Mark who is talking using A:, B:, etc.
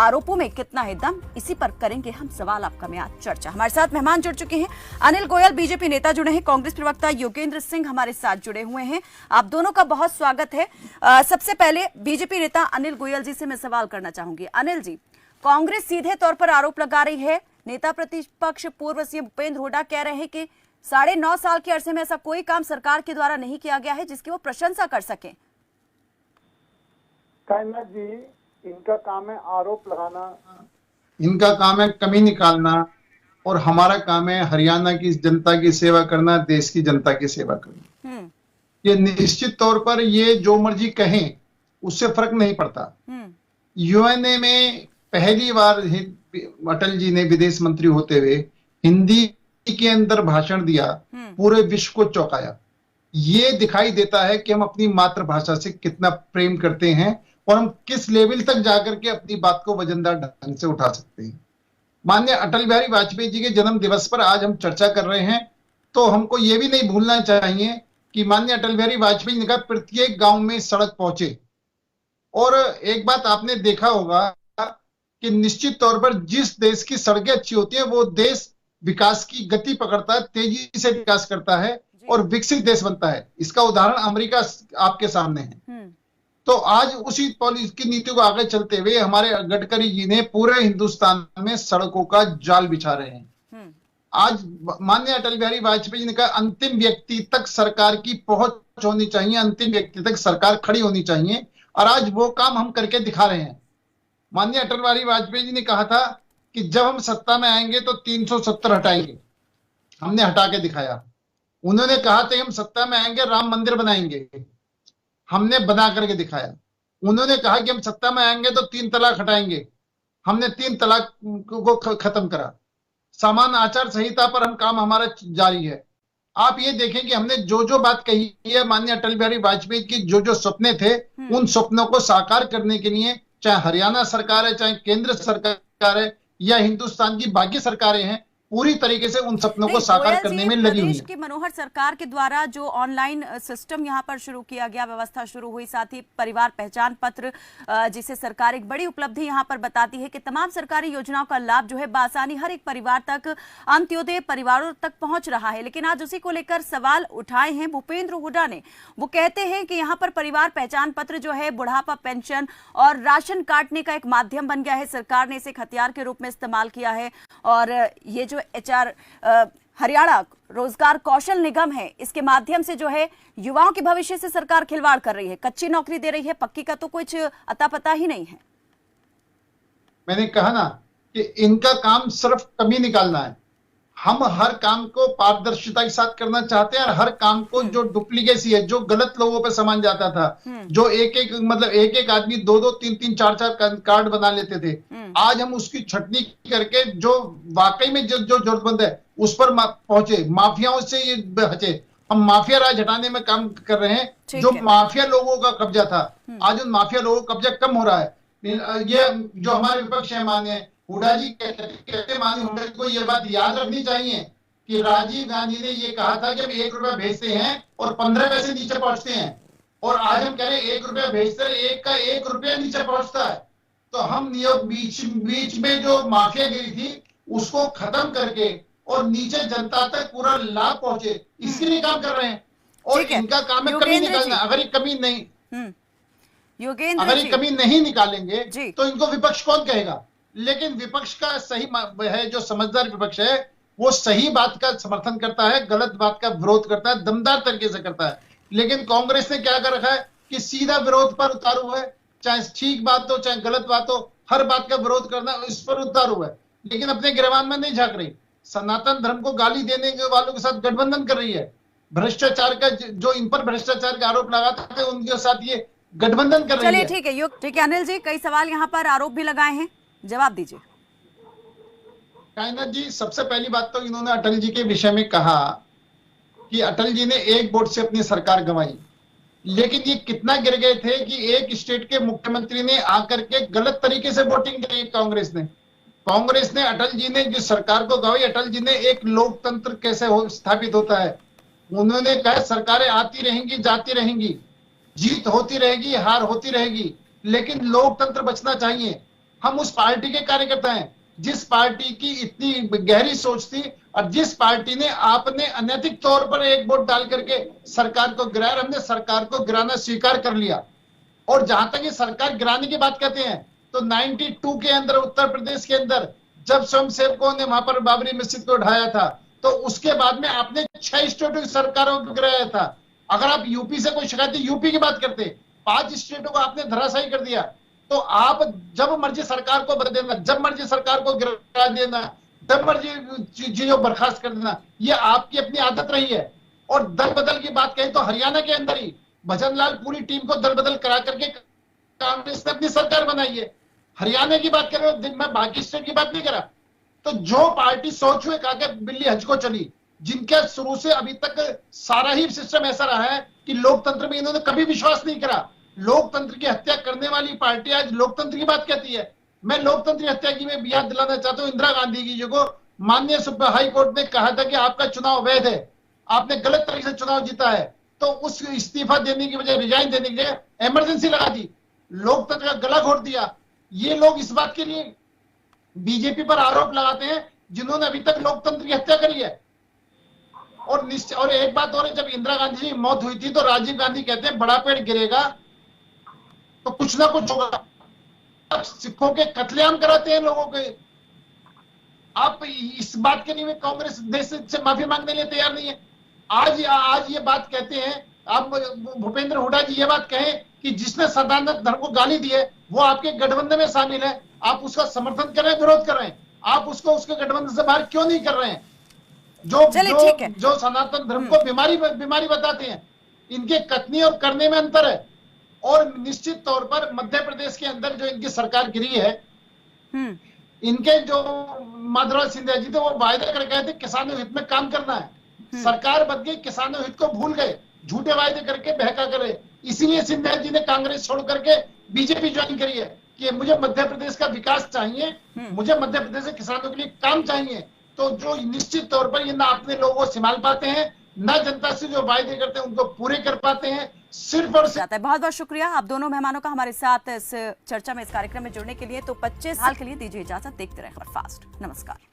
A: आरोपों में कितना है दम, इसी पर करेंगे हम सवाल आपका में आज चर्चा। हमारे साथ मेहमान जुड़ चुके हैं। अनिल गोयल बीजेपी नेता जुड़े हैं, कांग्रेस प्रवक्ता योगेंद्र सिंह हमारे साथ जुड़े हुए हैं। आप दोनों का बहुत स्वागत है। सबसे पहले बीजेपी नेता अनिल गोयल जी से मैं सवाल करना चाहूंगी। अनिल जी, कांग्रेस सीधे तौर पर आरोप लगा रही है, नेता प्रतिपक्ष पूर्व सीएम भूपेंद्र हुड्डा कह रहे हैं कि 9.5 साल के अरसे में ऐसा कोई काम सरकार के द्वारा नहीं किया गया है जिसकी वो प्रशंसा कर सकें।
B: कायनात जी, इनका काम है आरोप लगाना,
C: इनका काम है कमी निकालना, और हमारा काम है हरियाणा की जनता की सेवा करना, देश की जनता की सेवा करना। ये निश्चित तौर पर ये जो मर्जी कहें उससे फर्क नहीं पड़ता। यूएनए में पहली बार अटल जी ने विदेश मंत्री होते हुए हिंदी के अंदर भाषण दिया, पूरे विश्व को चौंकाया। ये दिखाई देता है कि हम अपनी मातृभाषा से कितना प्रेम करते हैं और हम किस लेवल तक जाकर के अपनी बात को वजनदार ढंग से उठा सकते हैं। माननीय अटल बिहारी वाजपेयी जी के जन्म दिवस पर आज हम चर्चा कर रहे हैं, तो हमको ये भी नहीं भूलना चाहिए कि माननीय अटल बिहारी वाजपेयी ने कहा प्रत्येक गांव में सड़क पहुंचे। और एक बात आपने देखा होगा कि निश्चित तौर पर जिस देश की सड़कें अच्छी होती है वो देश विकास की गति पकड़ता है, तेजी से विकास करता है और विकसित देश बनता है। इसका उदाहरण अमेरिका आपके सामने है। तो आज उसी पॉलिसी की नीति को आगे चलते हुए हमारे गडकरी जी ने पूरे हिंदुस्तान में सड़कों का जाल बिछा रहे हैं। आज माननीय अटल बिहारी वाजपेयी ने कहा अंतिम व्यक्ति तक सरकार की पहुंच होनी चाहिए, अंतिम व्यक्ति तक सरकार खड़ी होनी चाहिए, और आज वो काम हम करके दिखा रहे हैं। माननीय अटल बिहारी वाजपेयी जी ने कहा था कि जब हम सत्ता में आएंगे तो 370 हटाएंगे, हमने हटा के दिखाया। उन्होंने कहा था हम सत्ता में आएंगे राम मंदिर बनाएंगे, हमने बना करके दिखाया। उन्होंने कहा कि हम सत्ता में आएंगे तो 3 तलाक हटाएंगे, हमने 3 तलाक को खत्म करा। समान आचार संहिता पर हम काम हमारा जारी है। आप ये देखें कि हमने जो जो बात कही है, माननीय अटल बिहारी वाजपेयी की जो जो सपने थे, उन सपनों को साकार करने के लिए चाहे हरियाणा सरकार है, चाहे केंद्र सरकार है, या हिंदुस्तान की बाकी सरकारें हैं, पूरी तरीके से उन सपनों को साकार करने में लगी हुई है।
A: प्रदेश की मनोहर सरकार के द्वारा जो ऑनलाइन सिस्टम यहाँ पर शुरू किया गया, व्यवस्था शुरू हुई, साथ ही परिवार पहचान पत्र जिसे सरकार एक बड़ी उपलब्धि यहाँ पर बताती है कि तमाम सरकारी योजनाओं का लाभ जो है बासानी हर एक परिवार तक, अंत्योदय परिवारों तक पहुंच रहा है। लेकिन आज उसी को लेकर सवाल उठाए हैं भूपेंद्र हुड्डा ने। वो कहते हैं कि यहाँ पर परिवार पहचान पत्र जो है बुढ़ापा पेंशन और राशन काटने का एक माध्यम बन गया है। सरकार ने इसे एक हथियार के रूप में इस्तेमाल किया है, और ये जो HR हरियाणा रोजगार कौशल निगम है, इसके माध्यम से जो है युवाओं के भविष्य से सरकार खिलवाड़ कर रही है। कच्ची नौकरी दे रही है, पक्की का तो कुछ अता पता ही नहीं है।
C: मैंने कहा ना कि इनका काम सिर्फ कमी निकालना है। हम हर काम को पारदर्शिता के साथ करना चाहते हैं, और हर काम को जो डुप्लीकेसी है, जो गलत लोगों पर सामान जाता था, जो एक आदमी 2-2, 3-3, 4-4 कार्ड बना लेते थे, आज हम उसकी छटनी करके जो वाकई में जो जरूरतमंद है उस पर पहुंचे, माफियाओं से ये बचे। हम माफिया राज हटाने में काम कर रहे हैं। जो माफिया लोगों का कब्जा था, आज उन माफिया लोगों का कब्जा कम हो रहा है। ये जो हमारे विपक्ष है, माने हुड्डा जी कहते, माननीय हुड्डा जी को ये बात याद रखनी चाहिए कि राजीव गांधी ने ये कहा था कि हम 1 रुपया भेजते हैं और 15 पैसे नीचे पहुंचते हैं, और आज हम कह रहे हैं 1 रुपया भेजते हैं, 1 का 1 रुपया नीचे पहुंचता है। तो हम बीच में जो माफियागिरी थी उसको खत्म करके और नीचे जनता तक पूरा लाभ पहुंचे, इसके लिए काम कर रहे हैं। और इनका काम है कमी निकालना। अगर ये कमी नहीं निकालेंगे तो इनको विपक्ष कौन कहेगा? लेकिन विपक्ष का सही है, जो समझदार विपक्ष है वो सही बात का समर्थन करता है, गलत बात का विरोध करता है, दमदार तरीके से करता है। लेकिन कांग्रेस ने क्या कर रखा है कि सीधा विरोध पर उतारू है, चाहे ठीक बात हो चाहे गलत बात हो, हर बात का विरोध करना इस पर उतारू है, लेकिन अपने गिरबान में नहीं झांक रही। सनातन धर्म को गाली देने के वालों के साथ गठबंधन कर रही है। भ्रष्टाचार का जो इन पर भ्रष्टाचार का आरोप लगाते थे उनके साथ ये गठबंधन कर रही है।
A: चलिए ठीक है अनिल जी, कई सवाल यहाँ पर आरोप भी लगाए हैं, जवाब दीजिए।
C: कायनात जी, सबसे पहली बात तो इन्होंने अटल जी के विषय में कहा कि अटल जी ने 1 वोट से अपनी सरकार गंवाई, लेकिन ये कितना गिर गए थे कि एक स्टेट के मुख्यमंत्री ने आकर के गलत तरीके से वोटिंग की कांग्रेस ने अटल जी ने जिस सरकार को गंवाई। अटल जी ने एक लोकतंत्र कैसे स्थापित होता है, उन्होंने कहा सरकारें आती रहेंगी जाती रहेंगी, जीत होती रहेगी हार होती रहेगी, लेकिन लोकतंत्र बचना चाहिए। हम उस पार्टी के कार्यकर्ता हैं जिस पार्टी की इतनी गहरी सोच थी और जिस पार्टी ने आपने अनैतिक तौर पर एक वोट डाल करके सरकार को गिराया, हमने सरकार को गिराना स्वीकार कर लिया। और जहां तक ये सरकार गिराने की बात कहते हैं तो 92 के अंदर उत्तर प्रदेश के अंदर जब स्वयंसेवकों ने वहां पर बाबरी मस्जिद को उठाया था तो उसके बाद में आपने 6 स्टेटों की सरकारों को गिराया था। अगर आप यूपी से कोई शिकायत यूपी की बात करते, 5 स्टेटों को आपने धराशायी कर दिया। तो आप जब मर्जी सरकार को बदल देना, जब मर्जी सरकार को गिरा देना, जब मर्जी चीजों बर्खास्त कर देना, ये आपकी अपनी आदत रही है। और दल बदल की बात कहें तो हरियाणा के अंदर ही भजन लाल पूरी टीम को दल बदल करा करके कांग्रेस ने अपनी सरकार बनाई है। हरियाणा की बात कर रहे हो, मैं बाकी स्टेट की बात नहीं करा। तो जो पार्टी सोच हुए कहा के बिल्ली हज को चली, जिनके शुरू से अभी तक सारा ही सिस्टम ऐसा रहा है कि लोकतंत्र में इन्होंने कभी विश्वास नहीं करा, लोकतंत्र की हत्या करने वाली पार्टी आज लोकतंत्र की बात कहती है। मैं लोकतंत्र की हत्या की मैं याद दिलाना चाहता हूं इंदिरा गांधी जी को। माननीय हाई कोर्ट ने कहा था कि आपका चुनाव वैध है, आपने गलत तरीके से चुनाव जीता है, तो उस इस्तीफा देने की बजाय, रिजाइन देने की बजाय इमरजेंसी लगा दी, लोकतंत्र का गला घोट दिया। ये लोग इस बात के लिए बीजेपी पर आरोप लगाते हैं जिन्होंने अभी तक लोकतंत्र की हत्या करी है। और एक बात और है, जब इंदिरा गांधी जी की मौत हुई थी तो राजीव गांधी कहते हैं बड़ा पेड़ गिरेगा तो कुछ ना कुछ होगा। सिखों के कत्लेआम कराते हैं लोगों के। आप इस बात के लिए कांग्रेस देश से माफी मांगने के लिए तैयार नहीं है। आज ये बात कहते हैं, आप भूपेंद्र हुड्डा जी ये बात कहें कि जिसने सदानंद धर्म को गाली दी है वो आपके गठबंधन में शामिल है, आप उसका समर्थन कर रहे हैं, विरोध कर रहे हैं, आप उसको उसके गठबंधन से बाहर क्यों नहीं कर रहे हैं? जो सनातन धर्म को बीमारी बताते हैं, इनके कथनी और करने में अंतर है। और निश्चित तौर पर मध्य प्रदेश के अंदर जो इनकी सरकार गिरी है, इनके जो माधवराज सिंधिया जी थे वो वायदा कर गए थे किसानों हित में काम करना है, सरकार बदल गई, किसानों हित को भूल गए, झूठे वायदे करके बहका करे। इसीलिए सिंधिया जी ने कांग्रेस छोड़ करके बीजेपी ज्वाइन करी है कि मुझे मध्य प्रदेश का विकास चाहिए, मुझे मध्य प्रदेश के किसानों के लिए काम चाहिए। तो जो निश्चित तौर पर ये ना अपने लोगों को संभाल पाते हैं, ना जनता से जो वायदे करते हैं उनको पूरे कर पाते हैं, सिर्फ और सिर्फ।
A: बहुत बहुत शुक्रिया आप दोनों मेहमानों का हमारे साथ इस चर्चा में, इस कार्यक्रम में जुड़ने के लिए। तो 25 साल के लिए दीजिए इजाजत। देखते रहे खबर फास्ट। नमस्कार।